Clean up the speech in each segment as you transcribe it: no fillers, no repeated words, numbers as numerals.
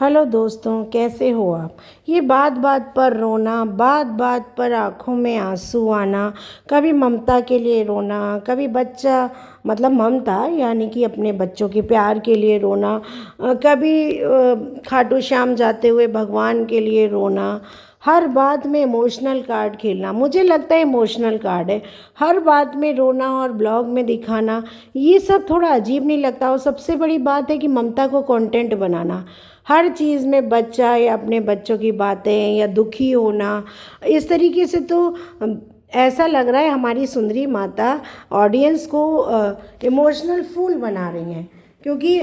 Hello दोस्तों, कैसे हो आप। ये बात बात पर रोना, बात बात पर आंखों में आंसू आना, कभी ममता के लिए रोना, कभी बच्चा मतलब ममता यानी कि अपने बच्चों के प्यार के लिए रोना, कभी खाटू श्याम जाते हुए भगवान के लिए रोना। हर बात में इमोशनल कार्ड खेलना, मुझे लगता है इमोशनल कार्ड है। हर बात में रोना और ब्लॉग में दिखाना, ये सब थोड़ा अजीब नहीं लगता। और सबसे बड़ी बात है कि ममता को कंटेंट बनाना, हर चीज़ में बच्चा या अपने बच्चों की बातें या दुखी होना, इस तरीके से तो ऐसा लग रहा है हमारी सुंदरी माता ऑडियंस को इमोशनल फूल बना रही हैं। क्योंकि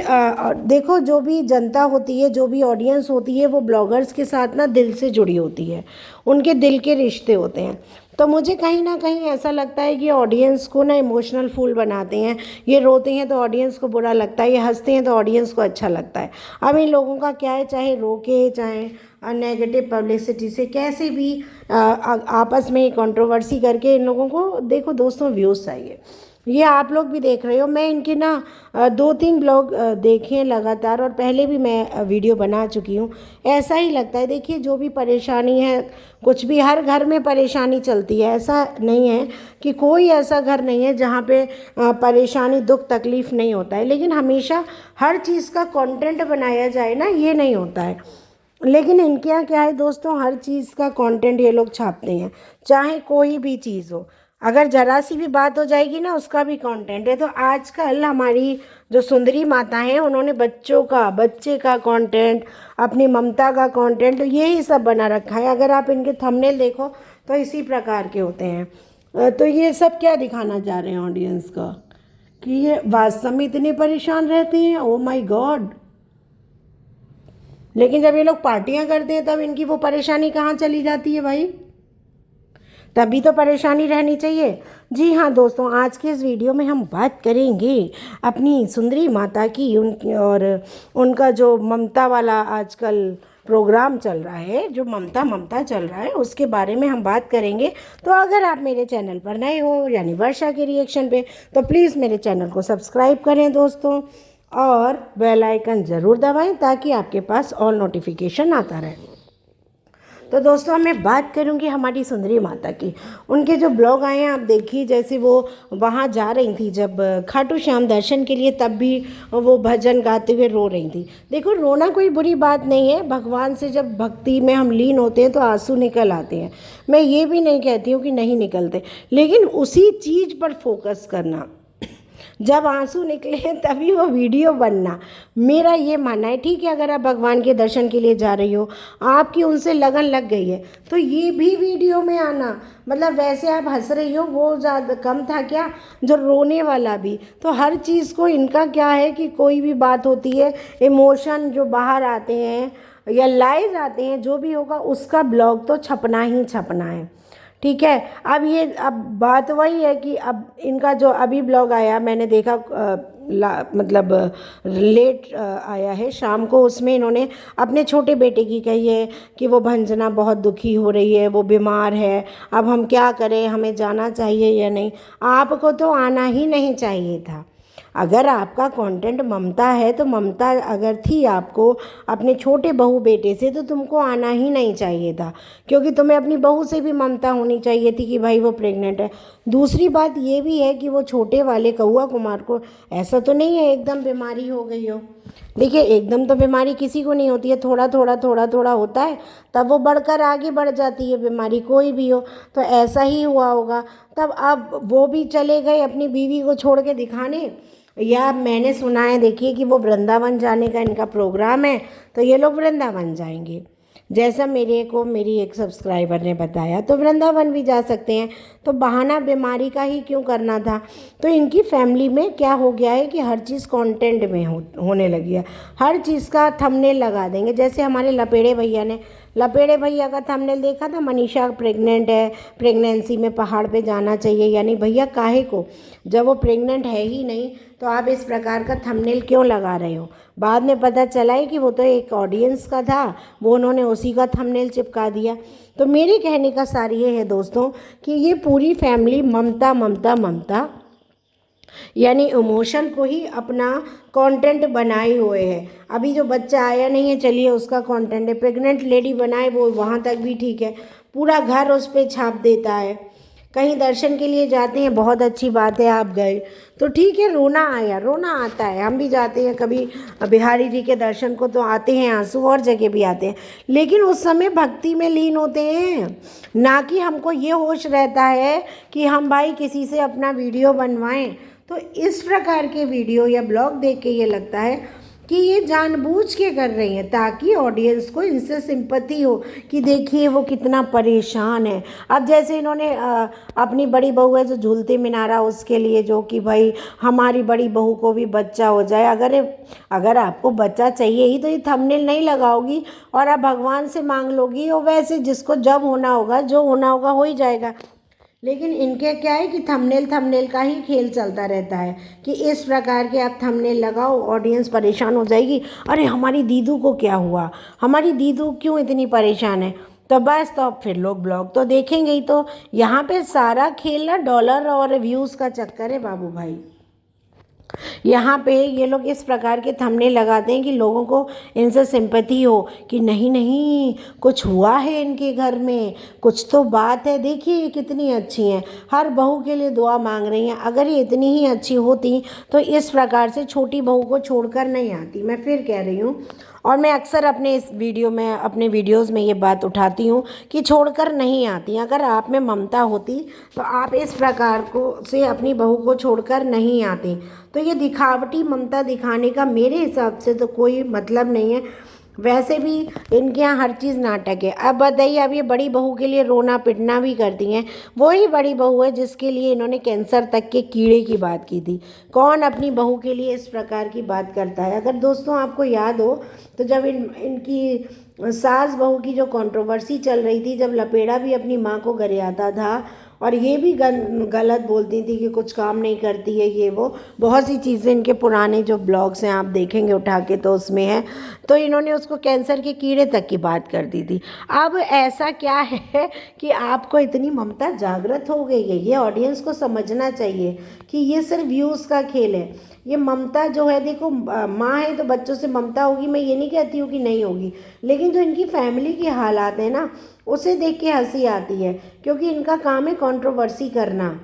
देखो, जो भी जनता होती है, जो भी ऑडियंस होती है, वो ब्लॉगर्स के साथ ना दिल से जुड़ी होती है, उनके दिल के रिश्ते होते हैं। तो मुझे कहीं ना कहीं ऐसा लगता है कि ऑडियंस को ना इमोशनल फूल बनाते हैं। ये रोते हैं तो ऑडियंस को बुरा लगता है, ये हंसते हैं तो ऑडियंस को अच्छा लगता है। अब इन लोगों का क्या है, चाहे रोके चाहे नेगेटिव पब्लिसिटी से कैसे भी आपस में कंट्रोवर्सी करके इन लोगों को, देखो दोस्तों, व्यूज़ चाहिए। ये आप लोग भी देख रहे हो, मैं इनके ना 2-3 ब्लॉग देखे हैं लगातार, और पहले भी मैं वीडियो बना चुकी हूँ। ऐसा ही लगता है, देखिए जो भी परेशानी है, कुछ भी, हर घर में परेशानी चलती है। ऐसा नहीं है कि कोई ऐसा घर नहीं है जहाँ पे परेशानी दुख तकलीफ़ नहीं होता है, लेकिन हमेशा हर चीज़ का कंटेंट बनाया जाए ना, ये नहीं होता है। लेकिन इनके यहाँ क्या है दोस्तों, हर चीज़ का कंटेंट ये लोग छापते हैं, चाहे कोई भी चीज़ हो। अगर जरा सी भी बात हो जाएगी ना, उसका भी कंटेंट है। तो आजकल हमारी जो सुंदरी माता हैं, उन्होंने बच्चे का कंटेंट, अपनी ममता का कंटेंट, यही सब बना रखा है। अगर आप इनके थंबनेल देखो तो इसी प्रकार के होते हैं। तो ये सब क्या दिखाना चाह रहे हैं ऑडियंस का, कि ये वास्तव में इतने परेशान रहते हैं। Oh my God. लेकिन जब ये लोग पार्टियां करते हैं तब इनकी वो परेशानी कहाँ चली जाती है भाई। तभी तो परेशानी रहनी चाहिए। जी हाँ दोस्तों, आज के इस वीडियो में हम बात करेंगे अपनी सुंदरी माता की, उनकी और उनका जो ममता वाला आजकल प्रोग्राम चल रहा है, जो ममता ममता चल रहा है, उसके बारे में हम बात करेंगे। तो अगर आप मेरे चैनल पर नए हो, यानी वर्षा के रिएक्शन पे, तो प्लीज़ मेरे चैनल को सब्सक्राइब करें दोस्तों, और बेल आइकन ज़रूर दबाएं ताकि आपके पास ऑल नोटिफिकेशन आता रहे। तो दोस्तों, मैं बात करूंगी हमारी सुंदरी माता की। उनके जो ब्लॉग आए हैं आप देखिए, जैसे वो वहाँ जा रही थी जब खाटू श्याम दर्शन के लिए, तब भी वो भजन गाते हुए रो रही थी। देखो, रोना कोई बुरी बात नहीं है। भगवान से जब भक्ति में हम लीन होते हैं तो आंसू निकल आते हैं। मैं ये भी नहीं कहती हूँ कि नहीं निकलते, लेकिन उसी चीज़ पर फोकस करना, जब आंसू निकले तभी वो वीडियो बनना, मेरा ये मानना है। ठीक है, अगर आप भगवान के दर्शन के लिए जा रही हो, आपकी उनसे लगन लग गई है, तो ये भी वीडियो में आना, मतलब वैसे आप हंस रही हो, वो ज़्यादा कम था क्या, जो रोने वाला भी। तो हर चीज़ को इनका क्या है कि कोई भी बात होती है, इमोशन जो बाहर आते हैं या लाइव आते हैं, जो भी होगा उसका ब्लॉग तो छपना ही छपना है। ठीक है। अब बात वही है कि अब इनका जो अभी ब्लॉग आया, मैंने देखा मतलब लेट आया है शाम को, उसमें इन्होंने अपने छोटे बेटे की कही है कि वो भंजना बहुत दुखी हो रही है, वो बीमार है, अब हम क्या करें, हमें जाना चाहिए या नहीं। आपको तो आना ही नहीं चाहिए था। अगर आपका कंटेंट ममता है, तो ममता अगर थी आपको अपने छोटे बहू बेटे से, तो तुमको आना ही नहीं चाहिए था, क्योंकि तुम्हें अपनी बहू से भी ममता होनी चाहिए थी कि भाई वो प्रेग्नेंट है। दूसरी बात ये भी है कि वो छोटे वाले कौआ कुमार को ऐसा तो नहीं है एकदम बीमारी हो गई हो। देखिए, एकदम तो बीमारी किसी को नहीं होती है, थोड़ा थोड़ा थोड़ा थोड़ा होता है, तब वो बढ़कर आगे बढ़ जाती है बीमारी, कोई भी हो। तो ऐसा ही हुआ होगा। तब अब वो भी चले गए अपनी बीवी को छोड़ के दिखाने, या मैंने सुना है, देखिए, कि वो वृंदावन जाने का इनका प्रोग्राम है, तो ये लोग वृंदावन जाएंगे। जैसा मेरे को मेरी एक सब्सक्राइबर ने बताया, तो वृंदावन भी जा सकते हैं। तो बहाना बीमारी का ही क्यों करना था। तो इनकी फैमिली में क्या हो गया है कि हर चीज़ कंटेंट में होने लगी है, हर चीज़ का थंबनेल लगा देंगे। जैसे हमारे लपेड़े भैया ने, लपेड़े भैया का थंबनेल देखा था, मनीषा प्रेग्नेंट है, प्रेगनेंसी में पहाड़ पे जाना चाहिए। यानी भैया काहे को, जब वो प्रेग्नेंट है ही नहीं, तो आप इस प्रकार का थंबनेल क्यों लगा रहे हो। बाद में पता चला है कि वो तो एक ऑडियंस का था, वो उन्होंने उसी का थंबनेल चिपका दिया। तो मेरे कहने का सार ये है दोस्तों, कि ये पूरी फैमिली ममता ममता ममता, यानी इमोशन को ही अपना कंटेंट बनाए हुए हैं। अभी जो बच्चा आया नहीं है, चलिए उसका कंटेंट है, प्रेग्नेंट लेडी बनाए वो वहाँ तक भी ठीक है, पूरा घर उस पर छाप देता है। कहीं दर्शन के लिए जाते हैं, बहुत अच्छी बात है आप गए तो ठीक है, रोना आया, रोना आता है, हम भी जाते हैं कभी बिहारी जी के दर्शन को तो आते हैं आंसू, और जगह भी आते हैं, लेकिन उस समय भक्ति में लीन होते हैं, ना कि हमको ये होश रहता है कि हम भाई किसी से अपना वीडियो बनवाएं। तो इस प्रकार के वीडियो या ब्लॉग देख के ये लगता है कि ये जानबूझ के कर रही हैं ताकि ऑडियंस को इनसे सिंपैथी हो कि देखिए वो कितना परेशान है। अब जैसे इन्होंने अपनी बड़ी बहू है जो झूलते मीनारा, उसके लिए जो कि भाई हमारी बड़ी बहू को भी बच्चा हो जाए, अगर आपको बच्चा चाहिए ही तो ये थंबनेल नहीं लगाओगी और आप भगवान से मांग लोगी, और वैसे जिसको जब होना होगा, जो होना होगा हो ही जाएगा। लेकिन इनके क्या है कि थंबनेल का ही खेल चलता रहता है कि इस प्रकार के आप थंबनेल लगाओ, ऑडियंस परेशान हो जाएगी, अरे हमारी दीदू को क्या हुआ, हमारी दीदू क्यों इतनी परेशान है, तो बस तो फिर लोग ब्लॉग तो देखेंगे ही। तो यहाँ पे सारा खेल ना डॉलर और व्यूज़ का चक्कर है बाबू भाई। यहाँ पे ये लोग इस प्रकार के थंबनेल लगाते हैं कि लोगों को इनसे सिंपैथी हो कि नहीं नहीं कुछ हुआ है इनके घर में, कुछ तो बात है, देखिए ये कितनी अच्छी हैं, हर बहू के लिए दुआ मांग रही हैं। अगर ये इतनी ही अच्छी होती तो इस प्रकार से छोटी बहू को छोड़कर नहीं आती, मैं फिर कह रही हूँ। और मैं अक्सर अपने वीडियोज़ में ये बात उठाती हूँ कि छोड़कर नहीं आती। अगर आप में ममता होती तो आप इस प्रकार को से अपनी बहू को छोड़कर नहीं आती। तो ये दिखावटी ममता दिखाने का मेरे हिसाब से तो कोई मतलब नहीं है। वैसे भी इनके यहाँ हर चीज़ नाटक है। अब बताइए, अब ये बड़ी बहू के लिए रोना पिटना भी करती हैं, वही बड़ी बहू है जिसके लिए इन्होंने कैंसर तक के कीड़े की बात की थी। कौन अपनी बहू के लिए इस प्रकार की बात करता है। अगर दोस्तों आपको याद हो तो जब इनकी सास बहू की जो कंट्रोवर्सी चल रही थी, जब लपेड़ा भी अपनी माँ को गरियाता था और ये भी गलत बोलती थी कि कुछ काम नहीं करती है, ये वो बहुत सी चीज़ें इनके पुराने जो ब्लॉग्स हैं आप देखेंगे उठा के तो उसमें है, तो इन्होंने उसको कैंसर के कीड़े तक की बात कर दी थी। अब ऐसा क्या है कि आपको इतनी ममता जागृत हो गई है। ये ऑडियंस को समझना चाहिए कि ये सिर्फ व्यूज़ का खेल है। ये ममता जो है, देखो माँ है तो बच्चों से ममता होगी, मैं ये नहीं कहती हूँ कि नहीं होगी, लेकिन जो इनकी फैमिली के हालात हैं ना, उसे देख के हंसी आती है, क्योंकि इनका काम है कंट्रोवर्सी करना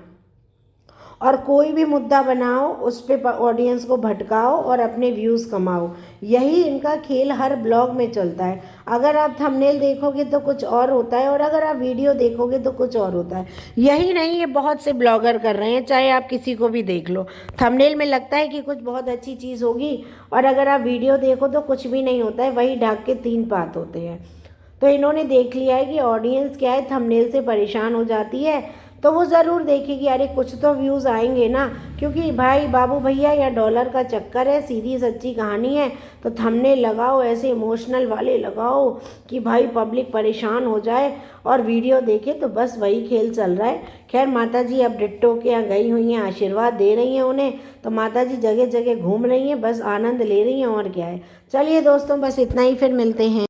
और कोई भी मुद्दा बनाओ, उस पर ऑडियंस को भटकाओ और अपने व्यूज़ कमाओ। यही इनका खेल हर ब्लॉग में चलता है। अगर आप थंबनेल देखोगे तो कुछ और होता है और अगर आप वीडियो देखोगे तो कुछ और होता है। यही नहीं, ये बहुत से ब्लॉगर कर रहे हैं, चाहे आप किसी को भी देख लो। थंबनेल में लगता है कि कुछ बहुत अच्छी चीज़ होगी और अगर आप वीडियो देखो तो कुछ भी नहीं होता है, वही ढक के तीन पात होते हैं। तो इन्होंने देख लिया है कि ऑडियंस क्या है, थंबनेल से परेशान हो जाती है, तो वो ज़रूर देखेगी अरे कुछ तो व्यूज़ आएंगे ना, क्योंकि भाई बाबू भैया या डॉलर का चक्कर है, सीधी सच्ची कहानी है। तो थंबनेल लगाओ ऐसे इमोशनल वाले लगाओ कि भाई पब्लिक परेशान हो जाए और वीडियो देखे, तो बस वही खेल चल रहा है। खैर माता जी अब डिट्टो के यहाँ गई हुई हैं, आशीर्वाद दे रही हैं उन्हें, तो माता जी जगह जगह घूम रही हैं, बस आनंद ले रही हैं और क्या है। चलिए दोस्तों, बस इतना ही, फिर मिलते हैं।